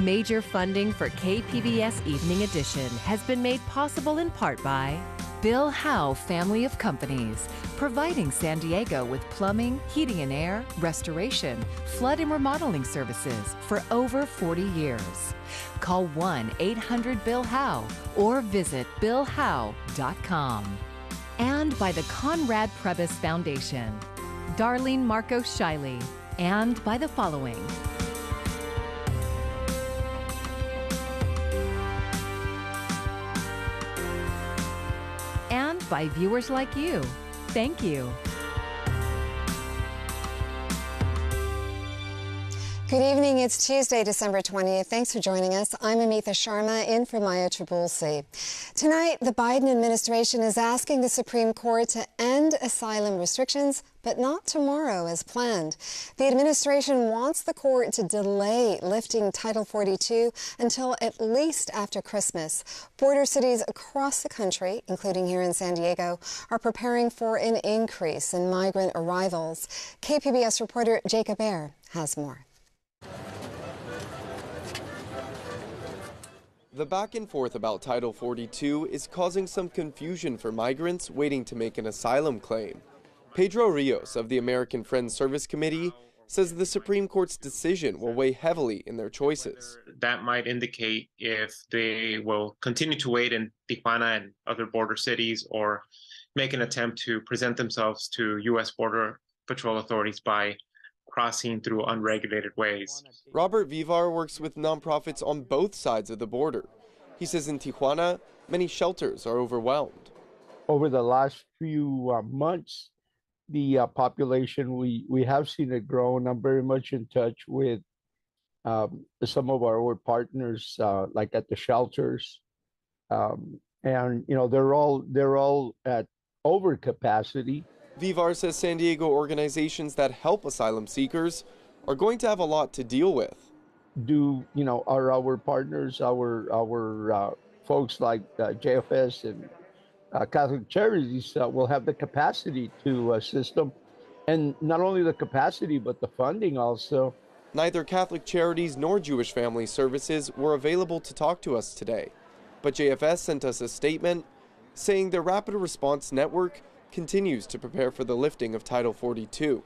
Major funding for KPBS Evening Edition has been made possible in part by Bill Howe Family of Companies, providing San Diego with plumbing, heating and air, restoration, flood and remodeling services for over 40 years. Call 1-800-BILL-HOWE or visit billhowe.com. And by the Conrad Prebys Foundation, Darlene Marcos Shiley, and by the following. And by viewers like you. Thank you. Good evening. It's Tuesday, December 20th. Thanks for joining us. I'm Amitha Sharma, in for Maya Trabulsi. Tonight, the Biden administration is asking the Supreme Court to end asylum restrictions, but not tomorrow as planned. The administration wants the court to delay lifting Title 42 until at least after Christmas. Border cities across the country, including here in San Diego, are preparing for an increase in migrant arrivals. KPBS reporter Jacob Ayer has more. The back and forth about Title 42 is causing some confusion for migrants waiting to make an asylum claim. Pedro Rios of the American Friends Service Committee says the Supreme Court's decision will weigh heavily in their choices. That might indicate if they will continue to wait in Tijuana and other border cities or make an attempt to present themselves to U.S. Border Patrol authorities by crossing through unregulated ways. Robert Vivar works with nonprofits on both sides of the border. He says in Tijuana, many shelters are overwhelmed. Over the last few months, the population, we have seen it grow, and I'm very much in touch with some of our partners, like at the shelters, and they're all at overcapacity. Vivar says San Diego organizations that help asylum seekers are going to have a lot to deal with. Are our partners, our folks like JFS and Catholic Charities will have the capacity to assist them, and not only the capacity but the funding also. Neither Catholic Charities nor Jewish Family Services were available to talk to us today, but JFS sent us a statement saying their Rapid Response Network continues to prepare for the lifting of Title 42.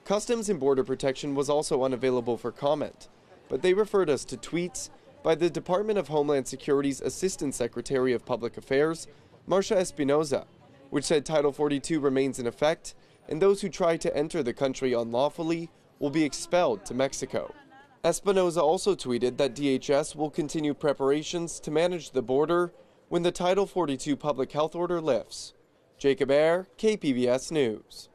Customs and Border Protection was also unavailable for comment, but they referred us to tweets by the Department of Homeland Security's Assistant Secretary of Public Affairs, Marcia Espinoza, which said Title 42 remains in effect and those who try to enter the country unlawfully will be expelled to Mexico. Espinoza also tweeted that DHS will continue preparations to manage the border when the Title 42 public health order lifts. Jacob Ayer, KPBS News.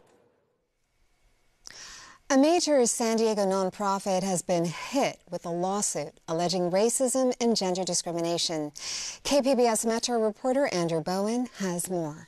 A major San Diego nonprofit has been hit with a lawsuit alleging racism and gender discrimination. KPBS Metro reporter Andrew Bowen has more.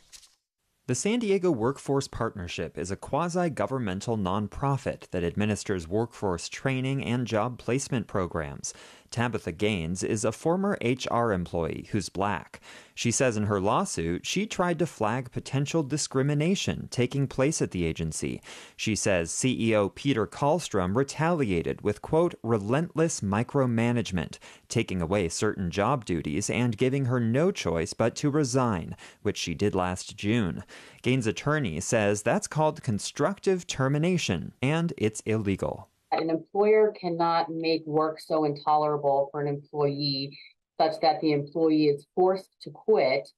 The San Diego Workforce Partnership is a quasi-governmental nonprofit that administers workforce training and job placement programs. Tabitha Gaines is a former HR employee who's Black. She says in her lawsuit she tried to flag potential discrimination taking place at the agency. She says CEO Peter Kallstrom retaliated with, quote, relentless micromanagement, taking away certain job duties and giving her no choice but to resign, which she did last June. Gaines' attorney says that's called constructive termination, and it's illegal. An employer cannot make work so intolerable for an employee such that the employee is forced to quit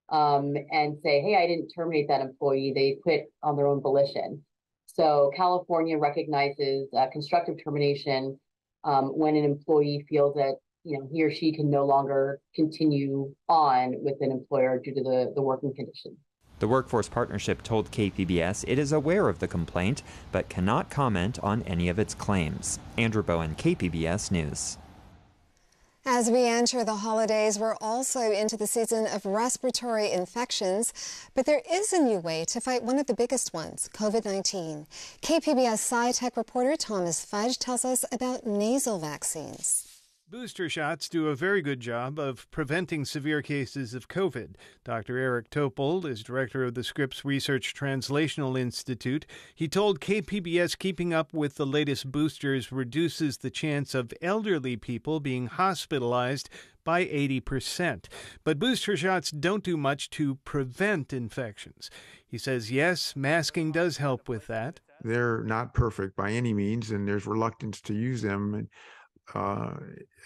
and say, hey, I didn't terminate that employee. They quit on their own volition. So California recognizes constructive termination when an employee feels that he or she can no longer continue on with an employer due to the working condition. The Workforce Partnership told KPBS it is aware of the complaint, but cannot comment on any of its claims. Andrew Bowen, KPBS News. As we enter the holidays, we're also into the season of respiratory infections, but there is a new way to fight one of the biggest ones, COVID-19. KPBS SciTech reporter Thomas Fudge tells us about nasal vaccines. Booster shots do a very good job of preventing severe cases of COVID. Dr. Eric Topol is director of the Scripps Research Translational Institute. He told KPBS keeping up with the latest boosters reduces the chance of elderly people being hospitalized by 80%. But booster shots don't do much to prevent infections. He says, yes, masking does help with that. They're not perfect by any means, and there's reluctance to use them.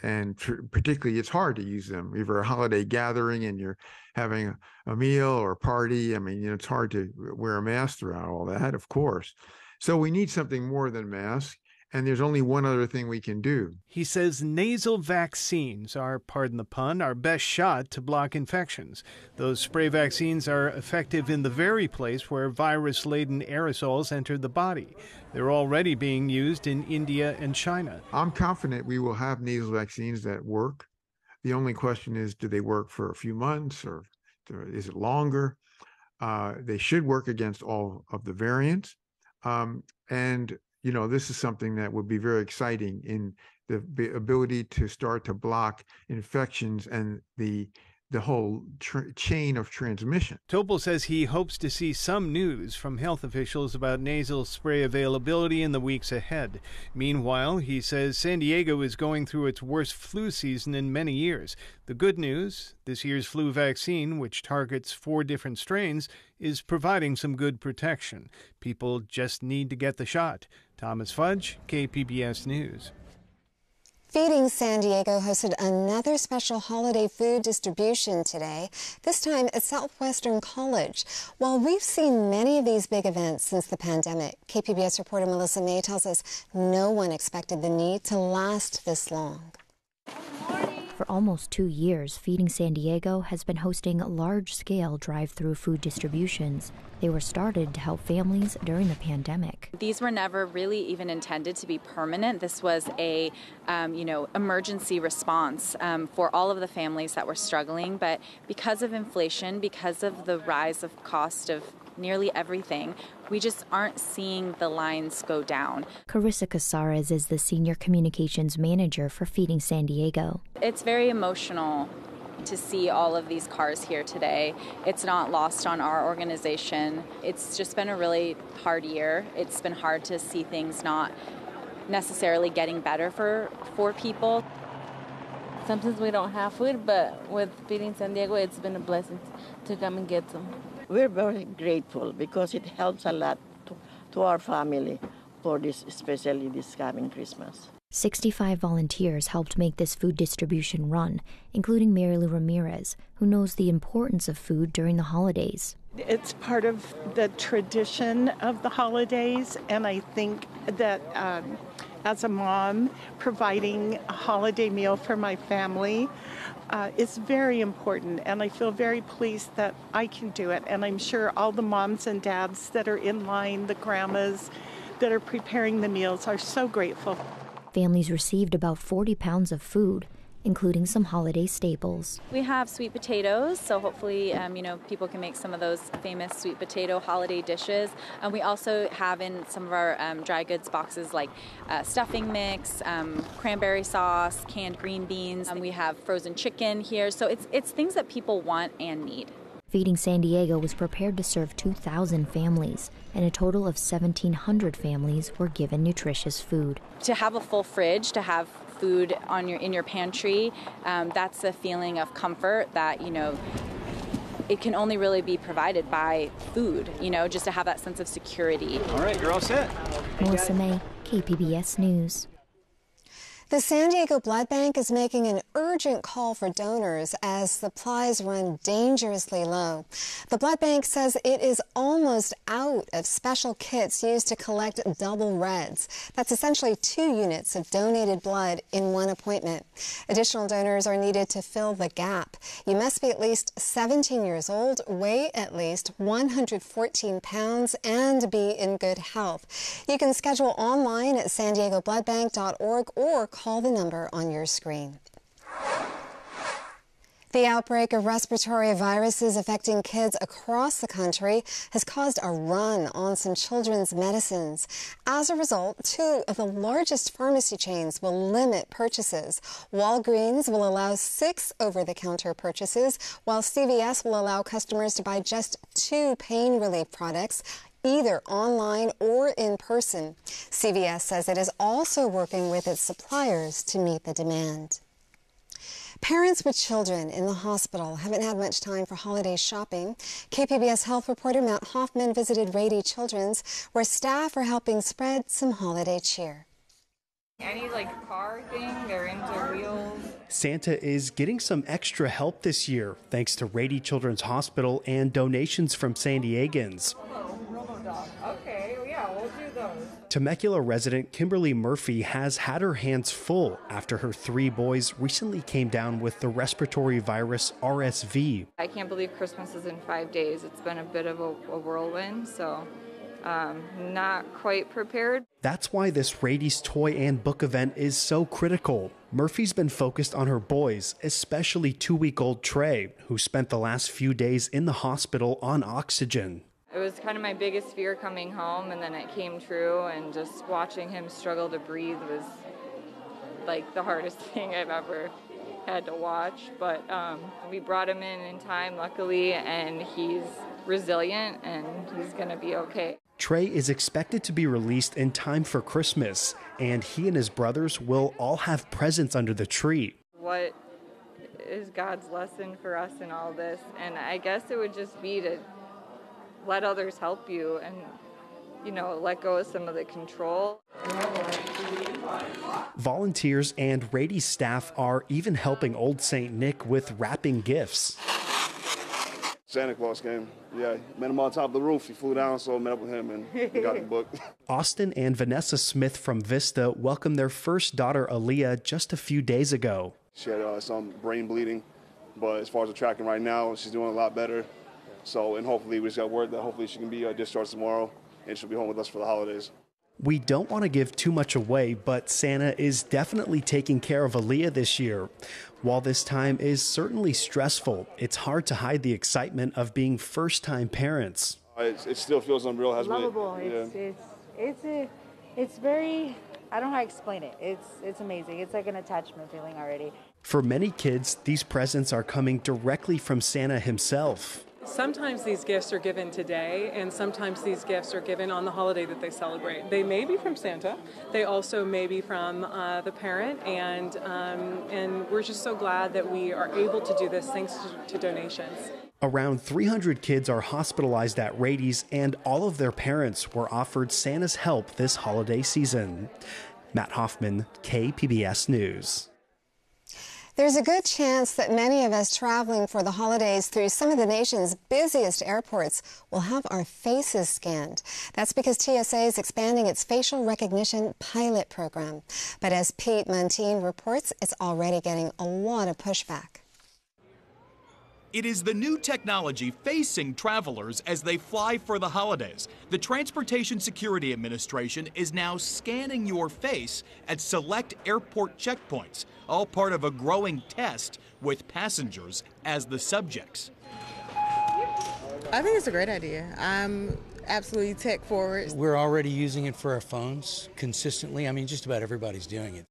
Particularly, it's hard to use them. If you're a holiday gathering and you're having a meal or a party, I mean, it's hard to wear a mask throughout all that, of course. So we need something more than masks. And there's only one other thing we can do. He says nasal vaccines are, pardon the pun, our best shot to block infections. Those spray vaccines are effective in the very place where virus-laden aerosols enter the body. They're already being used in India and China. I'm confident we will have nasal vaccines that work. The only question is, do they work for a few months or is it longer? They should work against all of the variants. This is something that would be very exciting in the ability to start to block infections and the whole chain of transmission. Topol says he hopes to see some news from health officials about nasal spray availability in the weeks ahead. Meanwhile, he says San Diego is going through its worst flu season in many years. The good news, this year's flu vaccine, which targets 4 different strains, is providing some good protection. People just need to get the shot. Thomas Fudge, KPBS News. Feeding San Diego hosted another special holiday food distribution today, this time at Southwestern College. While we've seen many of these big events since the pandemic, KPBS reporter Melissa May tells us no one expected the need to last this long. For almost 2 years, Feeding San Diego has been hosting large-scale drive-through food distributions. They were started to help families during the pandemic. These were never really even intended to be permanent. This was a, emergency response for all of the families that were struggling. But because of inflation, because of the rise of cost of nearly everything, we just aren't seeing the lines go down. Carissa Casares is the Senior Communications Manager for Feeding San Diego. It's very emotional to see all of these cars here today. It's not lost on our organization. It's just been a really hard year. It's been hard to see things not necessarily getting better for people. Sometimes we don't have food, but with Feeding San Diego, it's been a blessing to come and get some. We're very grateful because it helps a lot to our family for this, especially this coming Christmas. 65 volunteers helped make this food distribution run, including Mary Lou Ramirez, who knows the importance of food during the holidays. It's part of the tradition of the holidays, and I think that as a mom, providing a holiday meal for my family is very important, and I feel very pleased that I can do it. And I'm sure all the moms and dads that are in line, the grandmas that are preparing the meals, are so grateful. Families received about 40 pounds of food, including some holiday staples. We have sweet potatoes, so hopefully, people can make some of those famous sweet potato holiday dishes. And we also have in some of our dry goods boxes like stuffing mix, cranberry sauce, canned green beans, and we have frozen chicken here. So it's things that people want and need. Feeding San Diego was prepared to serve 2,000 families, and a total of 1,700 families were given nutritious food. To have a full fridge, to have food in your pantry, that's a feeling of comfort that, it can only really be provided by food, just to have that sense of security. All right, you're all set. Melissa May, KPBS News. The San Diego Blood Bank is making an urgent call for donors as supplies run dangerously low. The blood bank says it is almost out of special kits used to collect double reds. That's essentially 2 units of donated blood in one appointment. Additional donors are needed to fill the gap. You must be at least 17 years old, weigh at least 114 pounds, and be in good health. You can schedule online at sandiegobloodbank.org or call the number on your screen. The outbreak of respiratory viruses affecting kids across the country has caused a run on some children's medicines. As a result, 2 of the largest pharmacy chains will limit purchases. Walgreens will allow 6 over-the-counter purchases, while CVS will allow customers to buy just 2 pain relief products, either online or in person. CVS says it is also working with its suppliers to meet the demand. Parents with children in the hospital haven't had much time for holiday shopping. KPBS health reporter Matt Hoffman visited Rady Children's, where staff are helping spread some holiday cheer. Any car thing, they're into wheels. Santa is getting some extra help this year thanks to Rady Children's Hospital and donations from San Diegans. Okay, yeah, we'll do those. Temecula resident Kimberly Murphy has had her hands full after her 3 boys recently came down with the respiratory virus RSV. I can't believe Christmas is in 5 days. It's been a bit of a whirlwind, so not quite prepared. That's why this Rady's Toy and Book event is so critical. Murphy's been focused on her boys, especially 2-week-old Trey, who spent the last few days in the hospital on oxygen. It was kind of my biggest fear coming home, and then it came true, and just watching him struggle to breathe was the hardest thing I've ever had to watch. But we brought him in time, luckily, and he's resilient, and he's going to be okay. Trey is expected to be released in time for Christmas, and he and his brothers will all have presents under the tree. What is God's lesson for us in all this? And I guess it would just be to let others help you and, let go of some of the control. Volunteers and Rady staff are even helping Old St. Nick with wrapping gifts. Santa Claus came. Yeah, met him on top of the roof. He flew down, so I met up with him and we got the book. Austin and Vanessa Smith from Vista welcomed their first daughter, Aaliyah, just a few days ago. She had some brain bleeding, but as far as the tracking right now, she's doing a lot better. So, and hopefully we just got word that hopefully she can be discharged tomorrow and she'll be home with us for the holidays. We don't want to give too much away, but Santa is definitely taking care of Aaliyah this year. While this time is certainly stressful, it's hard to hide the excitement of being first-time parents. It still feels unreal. Hasn't lovable. Yeah. It's very, I don't know how to explain it. It's amazing. It's like an attachment feeling already. For many kids, these presents are coming directly from Santa himself. Sometimes these gifts are given today, and sometimes these gifts are given on the holiday that they celebrate. They may be from Santa. They also may be from the parent, and we're just so glad that we are able to do this thanks to donations. Around 300 kids are hospitalized at Rady's, and all of their parents were offered Santa's help this holiday season. Matt Hoffman, KPBS News. There's a good chance that many of us traveling for the holidays through some of the nation's busiest airports will have our faces scanned. That's because TSA is expanding its facial recognition pilot program. But as Pete Muntean reports, it's already getting a lot of pushback. It is the new technology facing travelers as they fly for the holidays. The Transportation Security Administration is now scanning your face at select airport checkpoints, all part of a growing test with passengers as the subjects. I think it's a great idea. I'm absolutely tech forward. We're already using it for our phones consistently. I mean, just about everybody's doing it.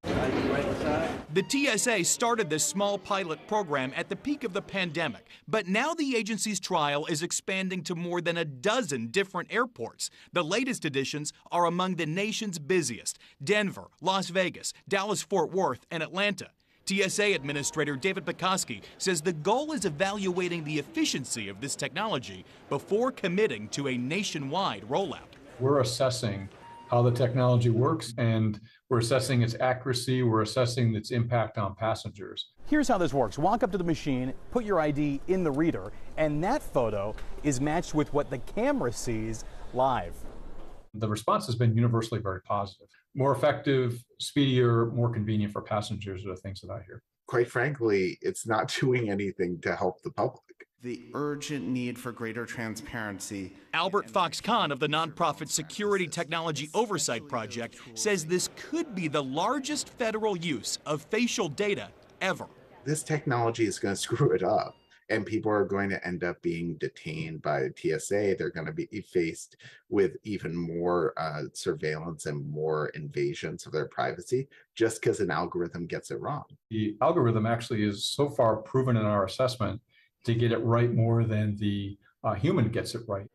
The TSA started this small pilot program at the peak of the pandemic, but now the agency's trial is expanding to more than a dozen different airports. The latest additions are among the nation's busiest: Denver, Las Vegas, Dallas-Fort Worth, and Atlanta. TSA Administrator David Pekoski says the goal is evaluating the efficiency of this technology before committing to a nationwide rollout. We're assessing how the technology works, and we're assessing its accuracy, we're assessing its impact on passengers. Here's how this works. Walk up to the machine, put your ID in the reader, and that photo is matched with what the camera sees live. The response has been universally very positive. More effective, speedier, more convenient for passengers are the things that I hear. Quite frankly, it's not doing anything to help the public. The urgent need for greater transparency. Albert Fox-Kahn of the nonprofit Security Technology Oversight Project says this could be the largest federal use of facial data ever. This technology is going to screw it up, and people are going to end up being detained by TSA. They're going to be faced with even more surveillance and more invasions of their privacy just because an algorithm gets it wrong. The algorithm actually is so far proven in our assessment to get it right more than the human gets it right.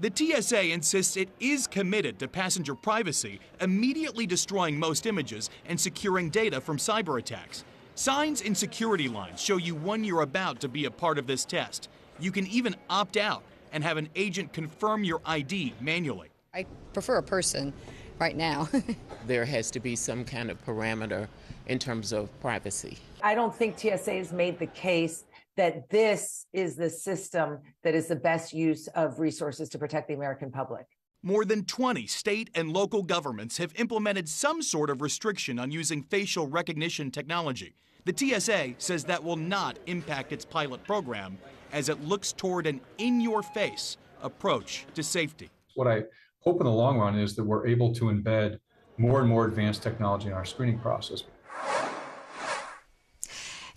The TSA insists it is committed to passenger privacy, immediately destroying most images and securing data from cyber attacks. Signs in security lines show you when you're about to be a part of this test. You can even opt out and have an agent confirm your ID manually. I prefer a person right now. There has to be some kind of parameter in terms of privacy. I don't think TSA has made the case that this is the system that is the best use of resources to protect the American public. More than 20 state and local governments have implemented some sort of restriction on using facial recognition technology. The TSA says that will not impact its pilot program as it looks toward an in-your-face approach to safety. What I hope in the long run is that we're able to embed more and more advanced technology in our screening process.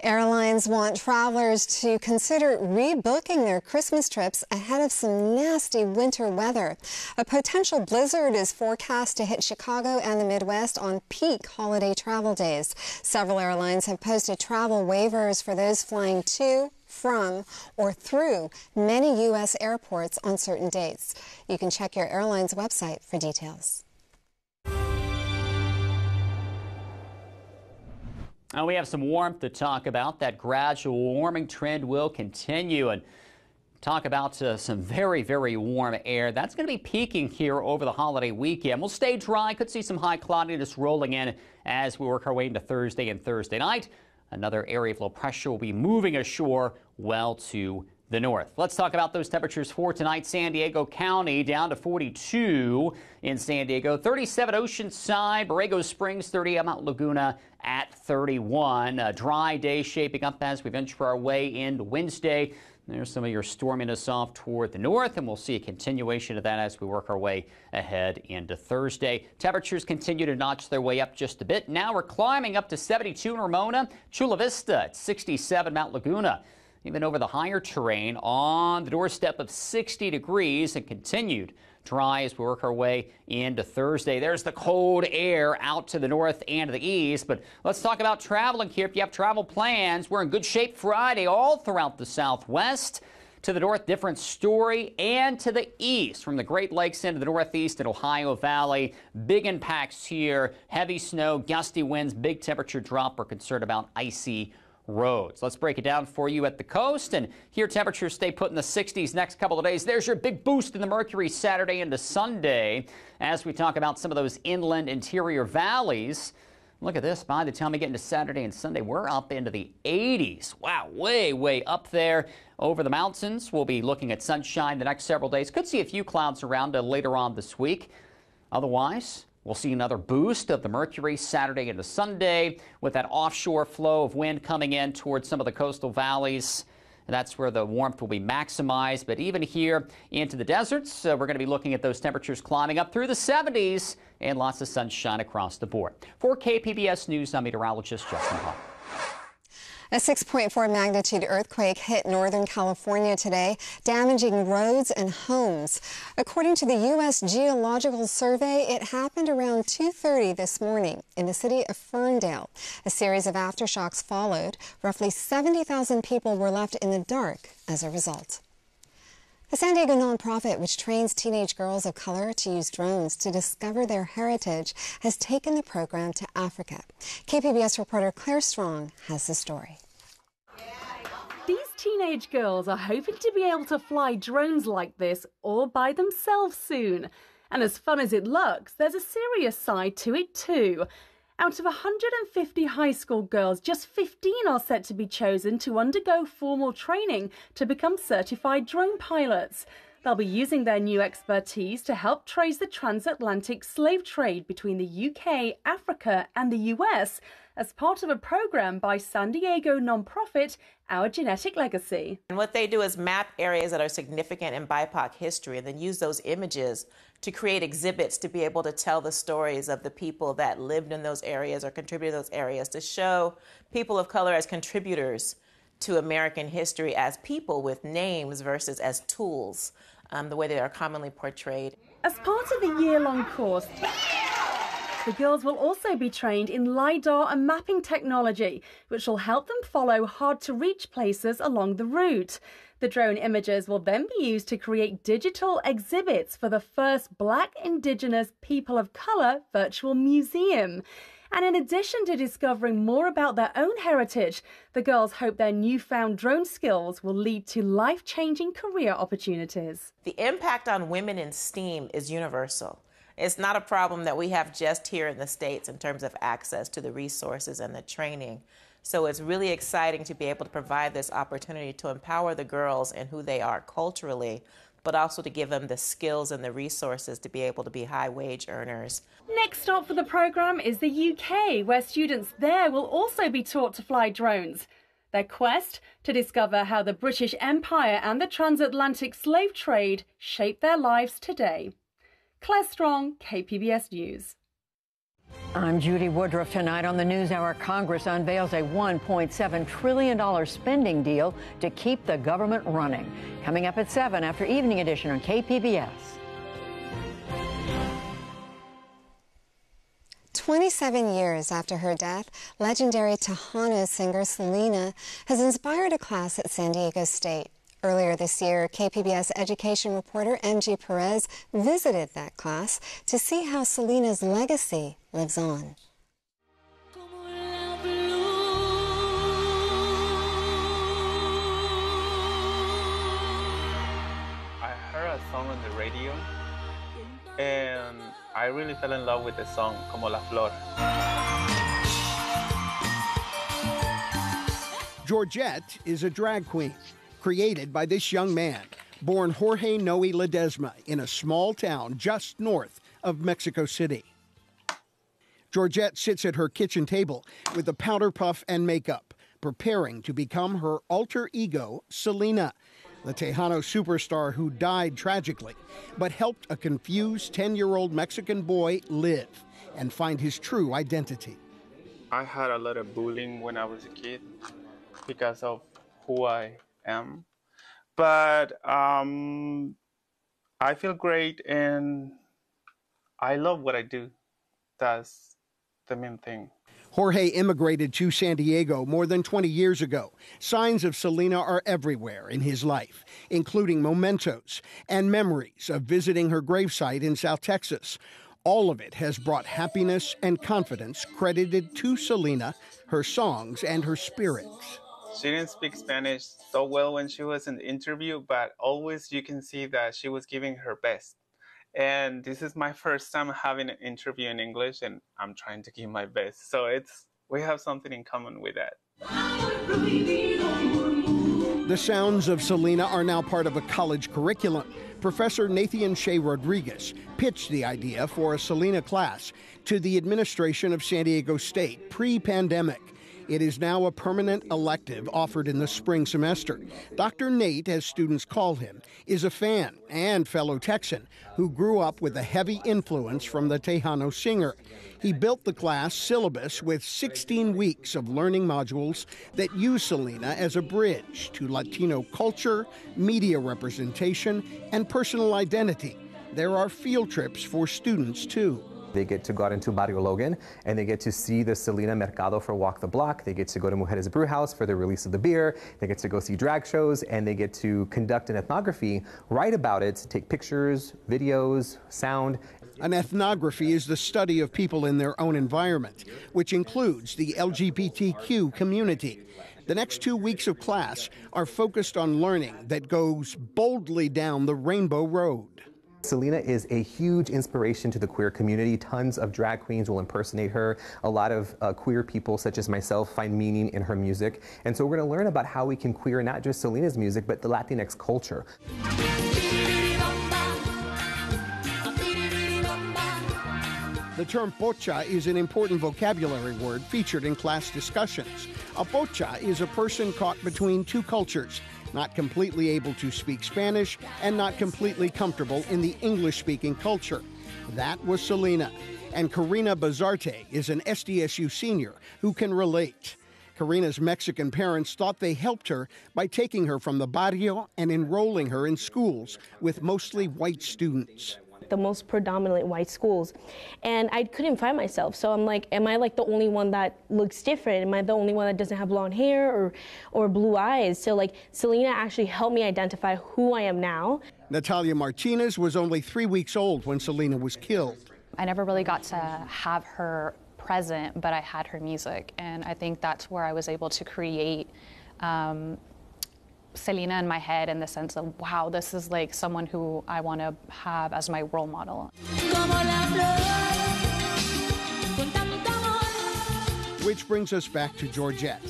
Airlines want travelers to consider rebooking their Christmas trips ahead of some nasty winter weather. A potential blizzard is forecast to hit Chicago and the Midwest on peak holiday travel days. Several airlines have posted travel waivers for those flying to, from, or through many U.S. airports on certain dates. You can check your airline's website for details. Now we have some warmth to talk about. That gradual warming trend will continue, and talk about some very, very warm air. That's going to be peaking here over the holiday weekend. We'll stay dry. Could see some high cloudiness rolling in as we work our way into Thursday and Thursday night. Another area of low pressure will be moving ashore well to the north. Let's talk about those temperatures for tonight. San Diego County down to 42 in San Diego, 37 Oceanside, Borrego Springs 30, Mount Laguna at 31. A dry day shaping up as we venture our way into Wednesday. There's some of your storminess off toward the north, and we'll see a continuation of that as we work our way ahead into Thursday. Temperatures continue to notch their way up just a bit. Now we're climbing up to 72 in Ramona, Chula Vista at 67, Mount Laguna. Even over the higher terrain on the doorstep of 60 degrees and continued dry as we work our way into Thursday. There's the cold air out to the north and to the east. But let's talk about traveling here. If you have travel plans, we're in good shape Friday all throughout the Southwest. To the north, different story, and to the east, from the Great Lakes into the Northeast and Ohio Valley. Big impacts here, heavy snow, gusty winds, big temperature drop. We're concerned about icy roads. Let's break it down for you at the coast, and here temperatures stay put in the 60s next couple of days. There's your big boost in the mercury Saturday into Sunday as we talk about some of those inland interior valleys. Look at this. By the time we get into Saturday and Sunday, we're up into the 80s. Wow, way up there. Over the mountains, we'll be looking at sunshine the next several days. Could see a few clouds around later on this week. Otherwise, we'll see another boost of the mercury Saturday into Sunday with that offshore flow of wind coming in towards some of the coastal valleys. And that's where the warmth will be maximized. But even here into the deserts, we're going to be looking at those temperatures climbing up through the 70s and lots of sunshine across the board. For KPBS News, I'm meteorologist Justin Hall. A 6.4 magnitude earthquake hit Northern California today, damaging roads and homes. According to the U.S. Geological Survey, it happened around 2:30 this morning in the city of Ferndale. A series of aftershocks followed. Roughly 70,000 people were left in the dark as a result. A San Diego nonprofit which trains teenage girls of color to use drones to discover their heritage has taken the program to Africa. KPBS reporter Claire Strong has the story. These teenage girls are hoping to be able to fly drones like this all by themselves soon. And as fun as it looks, there's a serious side to it too. Out of 150 high school girls, just 15 are set to be chosen to undergo formal training to become certified drone pilots. They'll be using their new expertise to help trace the transatlantic slave trade between the UK, Africa and the US, as part of a program by San Diego nonprofit Our Genetic Legacy. And what they do is map areas that are significant in BIPOC history and then use those images to create exhibits to be able to tell the stories of the people that lived in those areas or contributed to those areas, to show people of color as contributors to American history as people with names versus as tools, the way they are commonly portrayed. As part of the year-long course, the girls will also be trained in LiDAR and mapping technology, which will help them follow hard-to-reach places along the route. The drone images will then be used to create digital exhibits for the first Black, Indigenous, People of Color virtual museum. And in addition to discovering more about their own heritage, the girls hope their newfound drone skills will lead to life-changing career opportunities. The impact on women in STEAM is universal. It's not a problem that we have just here in the States in terms of access to the resources and the training. So it's really exciting to be able to provide this opportunity to empower the girls in who they are culturally, but also to give them the skills and the resources to be able to be high-wage earners. Next stop for the program is the UK, where students there will also be taught to fly drones. Their quest to discover how the British Empire and the transatlantic slave trade shape their lives today. Claire Strong, KPBS News. I'm Judy Woodruff. Tonight on the NewsHour, Congress unveils a $1.7 trillion spending deal to keep the government running. Coming up at 7 after Evening Edition on KPBS. 27 years after her death, legendary Tejano singer Selena has inspired a class at San Diego State. Earlier this year, KPBS education reporter MG Perez visited that class to see how Selena's legacy lives on. I heard a song on the radio, and I really fell in love with the song, Como la Flor. Georgette is a drag queen created by this young man, born Jorge Noe Ledesma in a small town just north of Mexico City. Georgette sits at her kitchen table with a powder puff and makeup, preparing to become her alter ego, Selena, the Tejano superstar who died tragically, but helped a confused 10-year-old Mexican boy live and find his true identity. I had a lot of bullying when I was a kid because of who I am, but I feel great and I love what I do. That's the main thing. Jorge immigrated to San Diego more than 20 years ago. Signs of Selena are everywhere in his life, including mementos and memories of visiting her gravesite in South Texas. All of it has brought happiness and confidence credited to Selena, her songs, and her spirit. She didn't speak Spanish so well when she was in the interview, but always you can see that she was giving her best. And this is my first time having an interview in English, and I'm trying to give my best. So we have something in common with that. The sounds of Selena are now part of a college curriculum. Professor Nathan Shea Rodriguez pitched the idea for a Selena class to the administration of San Diego State pre-pandemic. It is now a permanent elective offered in the spring semester. Dr. Nate, as students call him, is a fan and fellow Texan who grew up with a heavy influence from the Tejano singer. He built the class syllabus with 16 weeks of learning modules that use Selena as a bridge to Latino culture, media representation, and personal identity. There are field trips for students, too. They get to go out into Barrio Logan, and they get to see the Selena Mercado for Walk the Block. They get to go to Mujeres Brewhouse for the release of the beer. They get to go see drag shows, and they get to conduct an ethnography, write about it, take pictures, videos, sound. An ethnography is the study of people in their own environment, which includes the LGBTQ community. The next 2 weeks of class are focused on learning that goes boldly down the rainbow road. Selena is a huge inspiration to the queer community. Tons of drag queens will impersonate her. A lot of queer people, such as myself, find meaning in her music. And so we're going to learn about how we can queer not just Selena's music, but the Latinx culture. The term pocha is an important vocabulary word featured in class discussions. A pocha is a person caught between two cultures, not completely able to speak Spanish and not completely comfortable in the English-speaking culture. That was Selena. And Karina Bazarte is an SDSU senior who can relate. Karina's Mexican parents thought they helped her by taking her from the barrio and enrolling her in schools with mostly white students. The most predominantly white schools, and I couldn't find myself. So I'm like, am I like the only one that looks different? Am I the only one that doesn't have blonde hair or blue eyes? So like Selena actually helped me identify who I am now. Natalia Martinez was only 3 weeks old when Selena was killed. I never really got to have her present, but I had her music, and I think that's where I was able to create Selena in my head, in the sense of, wow, this is like someone who I want to have as my role model. Which brings us back to Georgette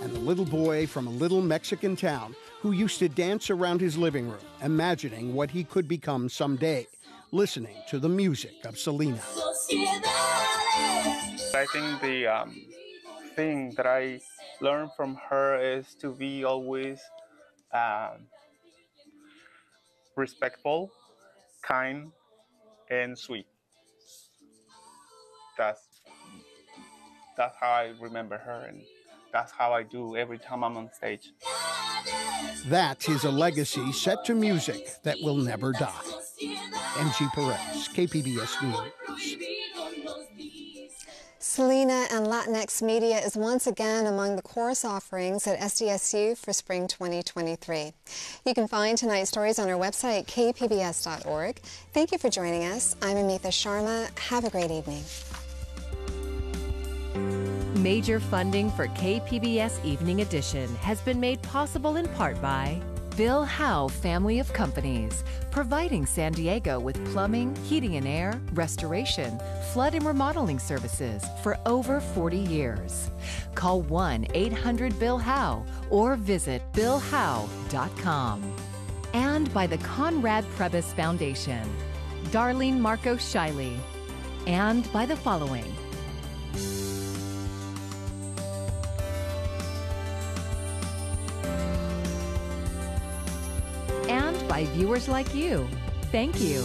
and the little boy from a little Mexican town who used to dance around his living room, imagining what he could become someday, listening to the music of Selena. I think the thing that I learned from her is to be always respectful, kind, and sweet. That's how I remember her, and that's how I do every time I'm on stage. That is a legacy set to music that will never die. MG Perez, KPBS News. Selena and Latinx Media is once again among the chorus offerings at SDSU for spring 2023. You can find tonight's stories on our website, kpbs.org. Thank you for joining us. I'm Amitha Sharma. Have a great evening. Major funding for KPBS Evening Edition has been made possible in part by Bill Howe Family of Companies, providing San Diego with plumbing, heating and air, restoration, flood and remodeling services for over 40 years. Call 1-800-BILL-HOWE or visit billhowe.com. And by the Conrad Prebys Foundation, Darlene Marcos Shiley. And by the following: and by viewers like you. Thank you.